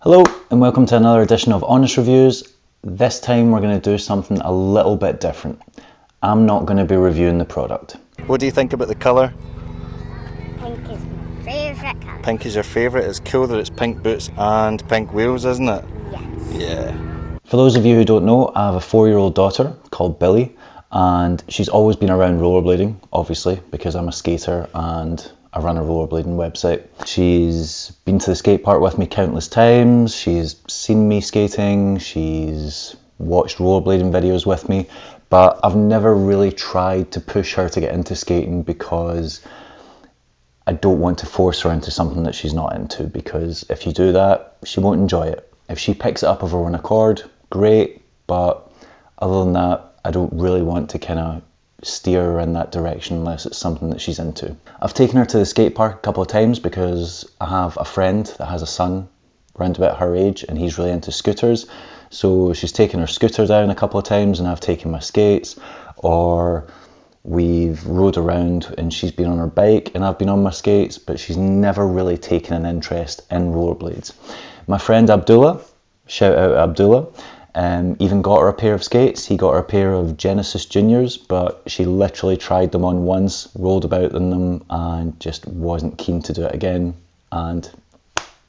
Hello and welcome to another edition of Honest Reviews. This time we're going to do something a little bit different. I'm not going to be reviewing the product. What do you think about the colour? Pink is my favourite colour. Pink is your favourite. It's cool that it's pink boots and pink wheels, isn't it? Yes. Yeah. For those of you who don't know, I have a 4-year-old daughter called Billy, and she's always been around rollerblading, obviously, because I'm a skater and I run a rollerblading website. She's been to the skate park with me countless times. She's seen me skating. She's watched rollerblading videos with me, but I've never really tried to push her to get into skating because I don't want to force her into something that she's not into, because if you do that, she won't enjoy it. If she picks it up of her own accord, great, but other than that, I don't really want to kind of steer her in that direction unless it's something that she's into. I've taken her to the skate park a couple of times because I have a friend that has a son around about her age and he's really into scooters. So she's taken her scooter down a couple of times and I've taken my skates, or we've rode around and she's been on her bike and I've been on my skates, but she's never really taken an interest in rollerblades. My friend Abdullah, shout out Abdullah, even got her a pair of skates. He got her a pair of Genesis Juniors, but she literally tried them on once, rolled about in them, and just wasn't keen to do it again, and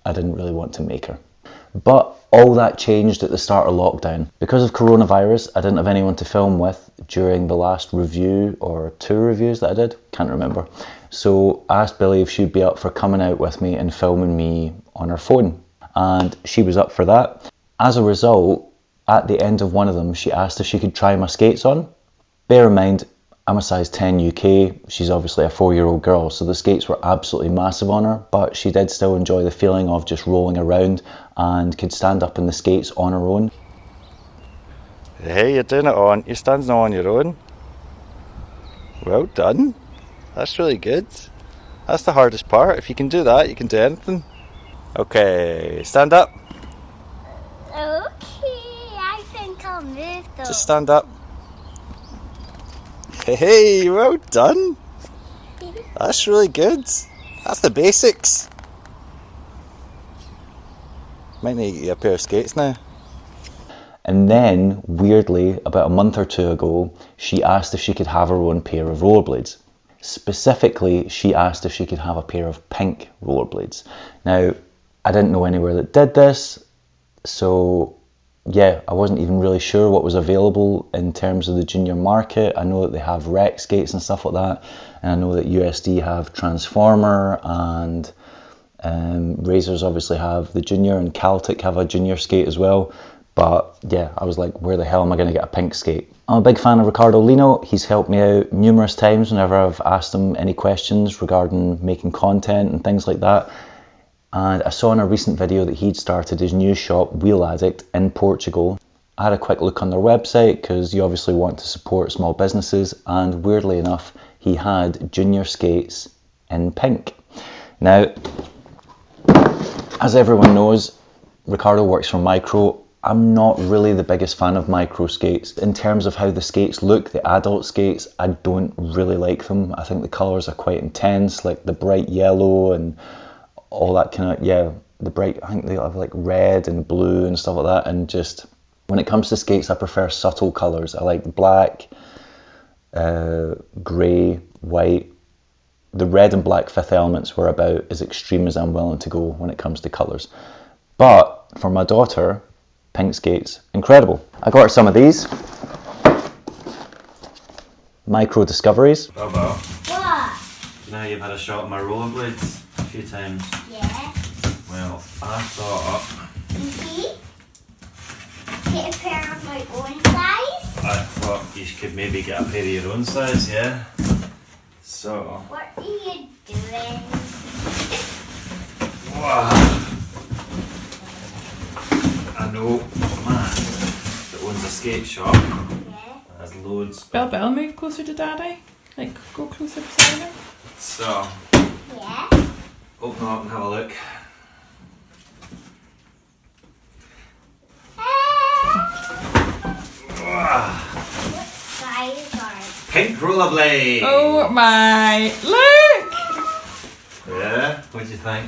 I didn't really want to make her. But all that changed at the start of lockdown. Because of coronavirus, I didn't have anyone to film with during the last review, or 2 reviews that I did, can't remember. So I asked Billy if she'd be up for coming out with me and filming me on her phone, and she was up for that. As a result, at the end of one of them, she asked if she could try my skates on. Bear in mind, I'm a size 10 UK, she's obviously a 4-year-old girl, so the skates were absolutely massive on her, but she did still enjoy the feeling of just rolling around and could stand up in the skates on her own. Hey, you're doing it on, you're standing on your own. Well done. That's really good. That's the hardest part. If you can do that, you can do anything. Okay, stand up. I'll move though. Just stand up. Hey, well done. That's really good. That's the basics. Might need to get you a pair of skates now. And then, weirdly, about a month or 2 ago, she asked if she could have her own pair of rollerblades. Specifically, she asked if she could have a pair of pink rollerblades. Now, I didn't know anywhere that did this, so yeah, I wasn't even really sure what was available in terms of the junior market. I know that they have rec skates and stuff like that, and I know that USD have Transformer, and Razors obviously have the junior, and Celtic have a junior skate as well. But yeah, I was like, where the hell am I going to get a pink skate? I'm a big fan of Ricardo Lino. He's helped me out numerous times whenever I've asked him any questions regarding making content and things like that. And I saw in a recent video that he'd started his new shop, Wheel Addict, in Portugal. I had a quick look on their website because you obviously want to support small businesses, and weirdly enough, he had junior skates in pink. Now, as everyone knows, Ricardo works for Micro. I'm not really the biggest fan of Micro skates. In terms of how the skates look, the adult skates, I don't really like them. I think the colours are quite intense, like the bright yellow and all that kind of, yeah, the bright, I think they have like red and blue and stuff like that, and just, when it comes to skates, I prefer subtle colours. I like black, grey, white. The red and black Fifth Elements were about as extreme as I'm willing to go when it comes to colours. But for my daughter, pink skates, incredible. I got her some of these. Micro Discoveries. What? Now you've had a shot at my rollerblades a few times. Yeah. Well, I thought... Get a pair of my own size? I thought you could maybe get a pair of your own size, yeah? So... What are you doing? Wow. I know a man that owns a skate shop. Yeah. Has loads... Belle, move closer to Daddy. Like, go closer beside her. So... Yeah. Open up and have a look. What size are Pink rollerblade! Oh my, look! Yeah, what do you think?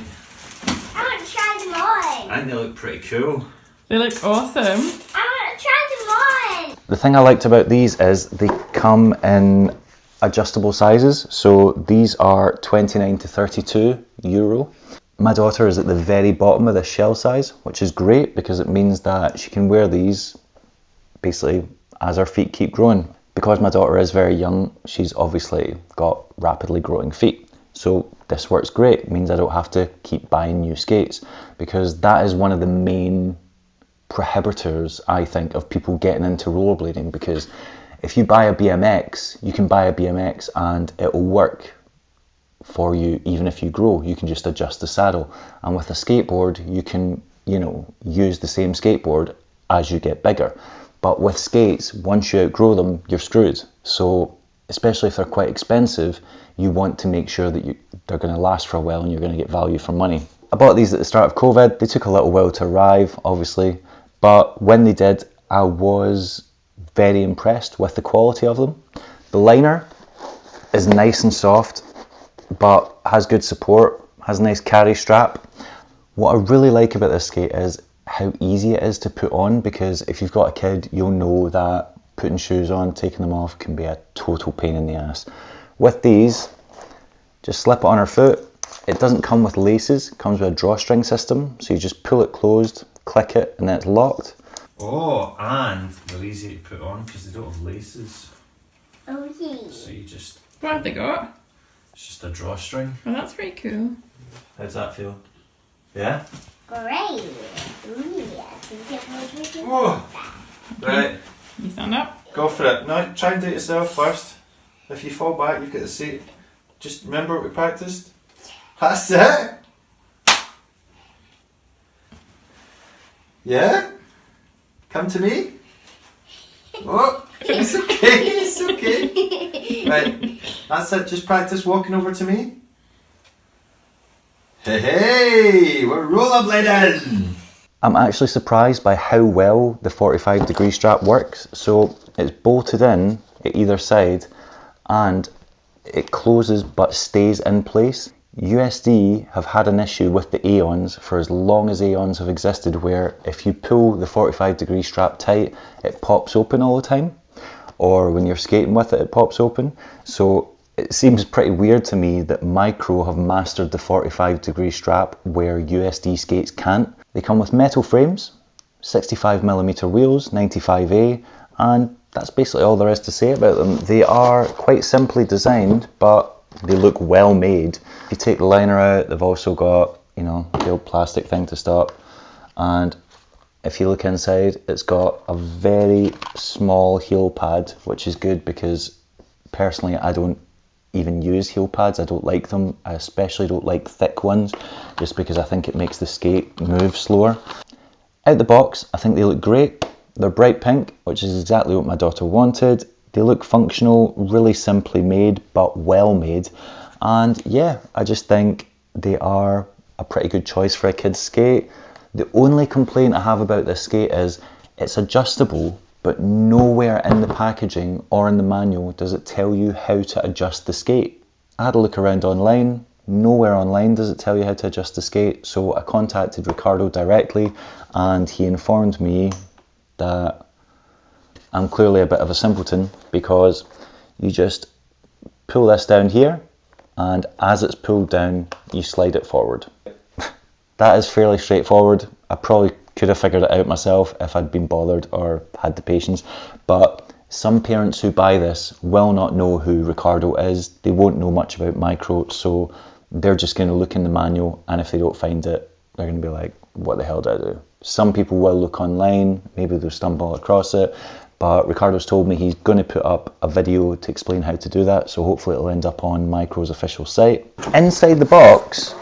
I want to try them on. I think they look pretty cool. They look awesome. I want to try them on. The thing I liked about these is they come in adjustable sizes. So these are 29 to 32 euro. My daughter is at the very bottom of the shell size, which is great because it means that she can wear these basically as her feet keep growing. Because my daughter is very young, she's obviously got rapidly growing feet. So this works great. It means I don't have to keep buying new skates, because that is one of the main prohibitors, I think, of people getting into rollerblading. Because if you buy a BMX, you can buy a BMX and it'll work for you even if you grow. You can just adjust the saddle. And with a skateboard, you can, use the same skateboard as you get bigger. But with skates, once you outgrow them, you're screwed. So especially if they're quite expensive, you want to make sure that they're going to last for a while and you're going to get value for money. I bought these at the start of COVID. They took a little while to arrive, obviously, but when they did, I was very impressed with the quality of them. The liner is nice and soft, but has good support, has a nice carry strap. What I really like about this skate is how easy it is to put on, because if you've got a kid, you'll know that putting shoes on, taking them off can be a total pain in the ass. With these, just slip it on her foot. It doesn't come with laces, it comes with a drawstring system, so you just pull it closed, click it, and then it's locked. Oh, and they're easy to put on because they don't have laces. Oh, yeah. So you just, What have they got? it's just a drawstring. Oh, that's pretty cool. How's that feel? Yeah? Great. Ooh, yes. You get more drinking? Oh, right, You stand up. go for it. No, try and do it yourself first. If you fall back, you've got the seat. Just remember what we practiced. That's it. Yeah? Come to me. Oh, it's okay, it's okay. Right, that's it. Just practice walking over to me. Hey, hey, we're rollerblading. I'm actually surprised by how well the 45-degree strap works. So it's bolted in at either side and it closes but stays in place. USD have had an issue with the Aeons for as long as Aeons have existed, where if you pull the 45-degree strap tight, it pops open all the time, or when you're skating with it, it pops open. So it seems pretty weird to me that Micro have mastered the 45-degree strap where USD skates can't. They come with metal frames, 65mm wheels, 95A, and that's basically all there is to say about them. They are quite simply designed, but they look well made. If you take the liner out, they've also got, the old plastic thing to stop. And if you look inside, it's got a very small heel pad, which is good because personally I don't even use heel pads. I don't like them. I especially don't like thick ones, just because I think it makes the skate move slower. Out the box, I think they look great. They're bright pink, which is exactly what my daughter wanted. They look functional, really simply made, but well made. And yeah, I just think they are a pretty good choice for a kid's skate. The only complaint I have about this skate is it's adjustable, but nowhere in the packaging or in the manual does it tell you how to adjust the skate. I had a look around online. Nowhere online does it tell you how to adjust the skate. So I contacted Ricardo directly and he informed me that I'm clearly a bit of a simpleton, because you just pull this down here and as it's pulled down you slide it forward. That is fairly straightforward. I probably could have figured it out myself if I'd been bothered or had the patience, but some parents who buy this will not know who Ricardo is. They won't know much about Micro, so they're just going to look in the manual, and if they don't find it, they're going to be like, what the hell did I do? Some people will look online, maybe they'll stumble across it, but Ricardo's told me he's going to put up a video to explain how to do that, so hopefully it'll end up on Micro's official site. Inside the box,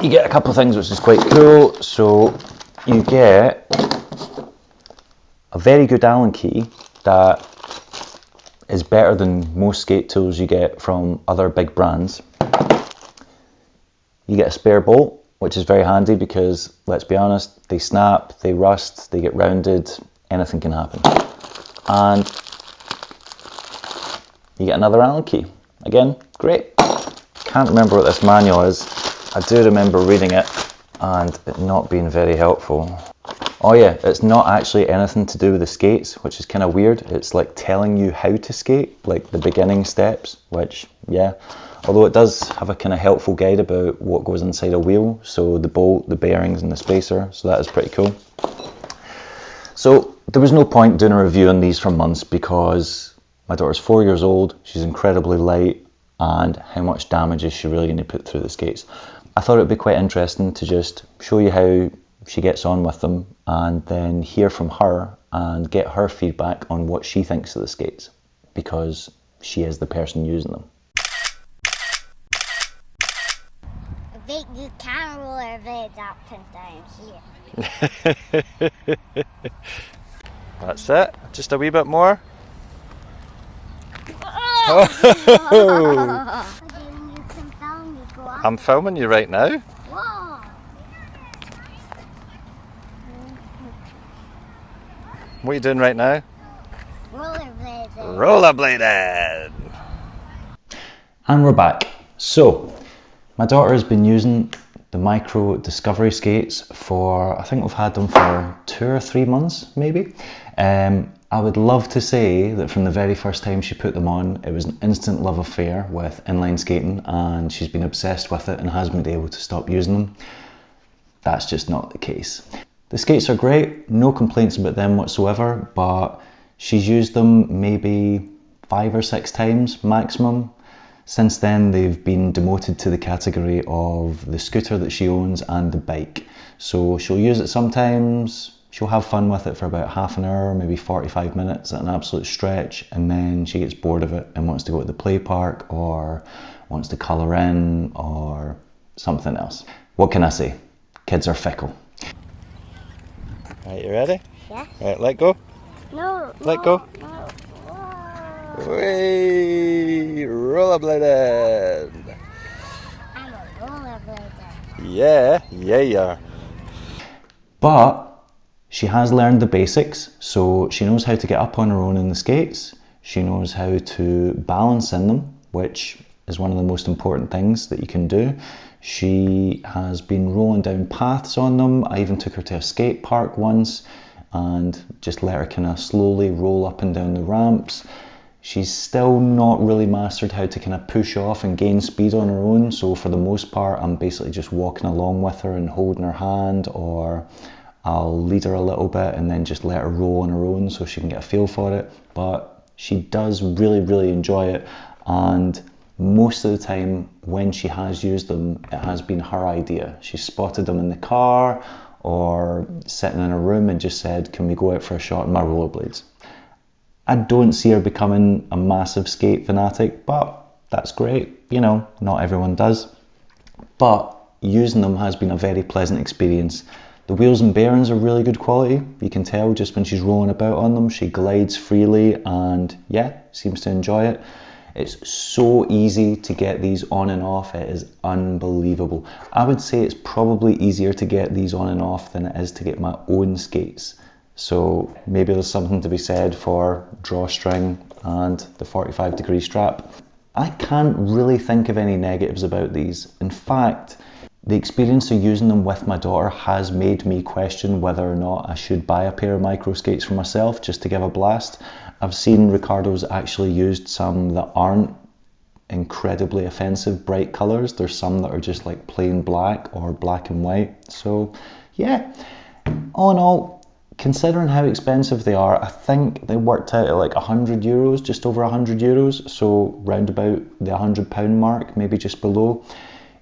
you get a couple of things which is quite cool. So you get a very good Allen key that is better than most skate tools you get from other big brands. You get a spare bolt, which is very handy because, let's be honest, they snap, they rust, they get rounded, anything can happen. And you get another Allen key. Again, great. Can't remember what this manual is. I do remember reading it, and it not being very helpful. Oh yeah, it's not actually anything to do with the skates, which is kind of weird. It's like telling you how to skate, like the beginning steps, which, yeah. Although it does have a kind of helpful guide about what goes inside a wheel, so the bolt, the bearings and the spacer, so that is pretty cool. So there was no point doing a review on these for months because my daughter's 4 years old, she's incredibly light, and how much damage is she really going to put through the skates? I thought it would be quite interesting to just show you how she gets on with them and then hear from her and get her feedback on what she thinks of the skates, because she is the person using them. I think you can rollerblades up and down here. That's it. Just a wee bit more. Oh! You can film me go up. I'm filming you right now. Whoa! What are you doing right now? Rollerblades. Rollerblading. And we're back. So, my daughter has been using the Micro Discovery skates for, I think we've had them for 2 or 3 months, maybe. I would love to say that from the very first time she put them on, it was an instant love affair with inline skating, and she's been obsessed with it and hasn't been able to stop using them. That's just not the case. The skates are great, no complaints about them whatsoever, but she's used them maybe 5 or 6 times maximum. Since then, they've been demoted to the category of the scooter that she owns and the bike. So she'll use it sometimes, she'll have fun with it for about half an hour, maybe 45 minutes at an absolute stretch, and then she gets bored of it and wants to go to the play park or wants to colour in or something else. What can I say? Kids are fickle. Right, you ready? Yeah. Right, let go. No. Let go. No. Whoa. Whee! Rollerblading. I'm a rollerblader. Yeah, you are. But she has learned the basics, so she knows how to get up on her own in the skates. She knows how to balance in them, which is one of the most important things that you can do. She has been rolling down paths on them. I even took her to a skate park once and just let her kind of slowly roll up and down the ramps. She's still not really mastered how to kind of push off and gain speed on her own, so for the most part I'm basically just walking along with her and holding her hand, or I'll lead her a little bit and then just let her roll on her own so she can get a feel for it. But she does really enjoy it, and most of the time when she has used them, it has been her idea. She spotted them in the car or sitting in a room and just said, can we go out for a shot on my rollerblades? I don't see her becoming a massive skate fanatic, but that's great. You know, not everyone does. But using them has been a very pleasant experience. The wheels and bearings are really good quality. You can tell just when she's rolling about on them, she glides freely and yeah, seems to enjoy it. It's so easy to get these on and off, it is unbelievable. I would say it's probably easier to get these on and off than it is to get my own skates. So maybe there's something to be said for drawstring and the 45-degree strap. I can't really think of any negatives about these. In fact, the experience of using them with my daughter has made me question whether or not I should buy a pair of micro skates for myself just to give a blast. I've seen Ricardo's actually used some that aren't incredibly offensive bright colours. There's some that are just like plain black or black and white. So yeah, all in all, considering how expensive they are, I think they worked out at like €100, just over €100, so round about the £100 mark, maybe just below.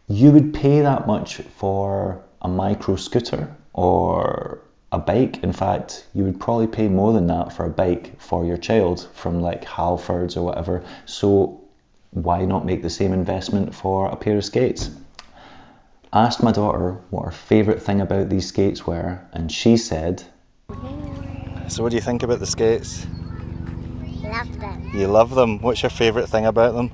You would pay that much for a micro scooter or a bike. In fact, you would probably pay more than that for a bike for your child from like Halfords or whatever. So why not make the same investment for a pair of skates? I asked my daughter what her favourite thing about these skates were, and she said, So what do you think about the skates? Love them. You love them. What's your favourite thing about them?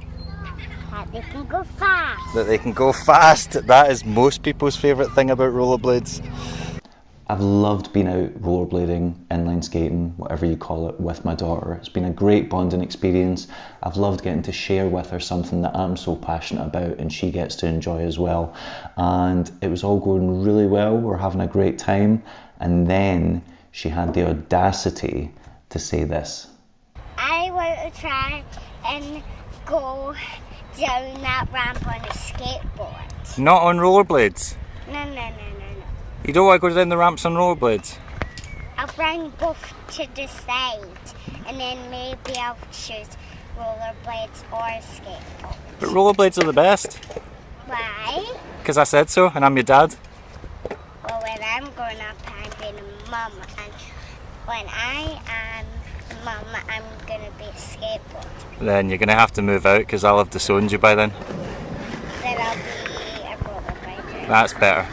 That they can go fast. That they can go fast. That is most people's favourite thing about rollerblades. I've loved being out rollerblading, inline skating, whatever you call it, with my daughter. It's been a great bonding experience. I've loved getting to share with her something that I'm so passionate about and she gets to enjoy as well. And it was all going really well. We're having a great time. And then she had the audacity to say this. I want to try and go down that ramp on a skateboard. Not on rollerblades. No. You don't want to go down the ramps on rollerblades? I'll bring both to the side and then maybe I'll choose rollerblades or skateboard. But rollerblades are the best. Why? Because I said so, and I'm your dad. Well, when I'm growing up, I'm being a mum, and when I am mum, I'm going to be a skateboard. Then you're going to have to move out because I'll have disowned you by then. Then I'll be a rollerblader. That's better.